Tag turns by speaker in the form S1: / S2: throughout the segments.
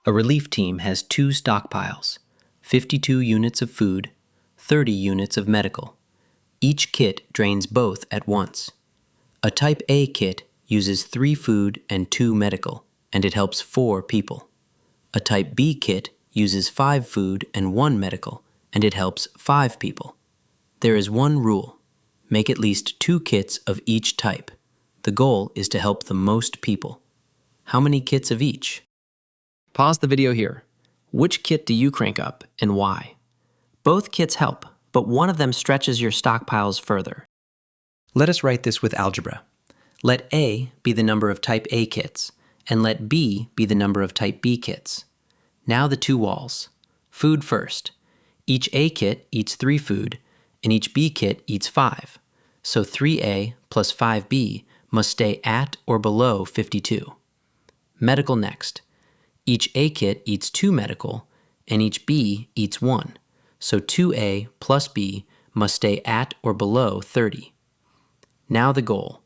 S1: A relief team has 2 stockpiles, 52 units of food, 30 units of medical. Each kit drains both at once. A Type A kit uses 3 food and 2 medical, and it helps 4 people. A Type B kit uses 5 food and 1 medical, and it helps 5 people. There is one rule: make at least 2 kits of each type. The goal is to help the most people. How many kits of each? Pause the video here. Which kit do you crank up and why? Both kits help, but one of them stretches your stockpiles further. Let us write this with algebra. Let A be the number of Type A kits, and let B be the number of Type B kits. Now the 2 walls. Food first. Each A kit eats 3 food, and each B kit eats 5. So 3A plus 5B must stay at or below 52. Medical next. Each A kit eats 2 medical, and each B eats 1. So 2A plus B must stay at or below 30. Now the goal.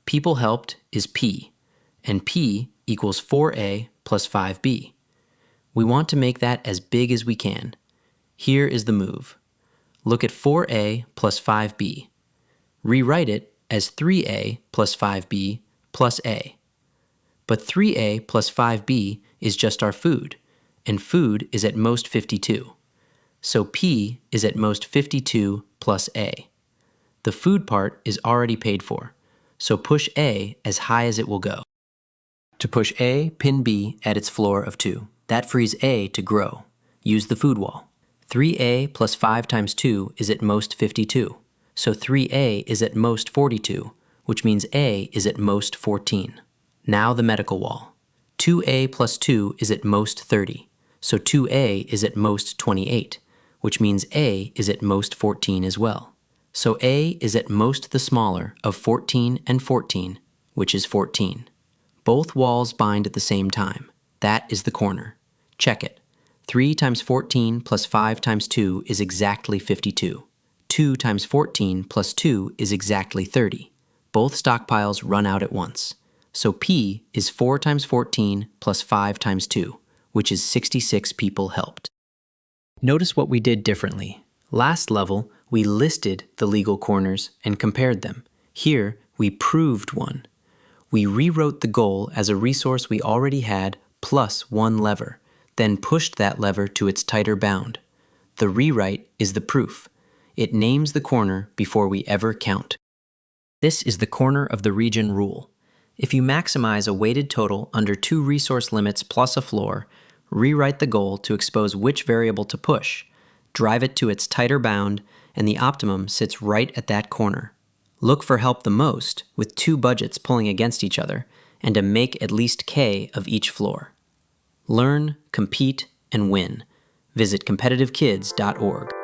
S1: People helped is P, and P equals 4A plus 5B. We want to make that as big as we can. Here is the move. Look at 4A plus 5B. Rewrite it as 3A plus 5B plus A. But 3A plus 5B is just our food, and food is at most 52. So P is at most 52 plus A. The food part is already paid for, so push A as high as it will go. To push A, pin B at its floor of 2. That frees A to grow. Use the food wall. 3A plus 5 times 2 is at most 52. So 3A is at most 42, which means A is at most 14. Now the medical wall. 2A plus 2 is at most 30. So 2A is at most 28, which means A is at most 14 as well. So A is at most the smaller of 14 and 14, which is 14. Both walls bind at the same time. That is the corner. Check it. 3 times 14 plus 5 times 2 is exactly 52. 2 times 14 plus 2 is exactly 30. Both stockpiles run out at once. So P is 4 times 14 plus 5 times 2, which is 66 people helped. Notice what we did differently. Last level, we listed the legal corners and compared them. Here, we proved one. We rewrote the goal as a resource we already had plus 1 lever, then pushed that lever to its tighter bound. The rewrite is the proof. It names the corner before we ever count. This is the corner of the region rule. If you maximize a weighted total under 2 resource limits plus a floor, rewrite the goal to expose which variable to push, drive it to its tighter bound, and the optimum sits right at that corner. Look for help the most with 2 budgets pulling against each other, and to make at least K of each floor. Learn, compete, and win. Visit competitivekids.org.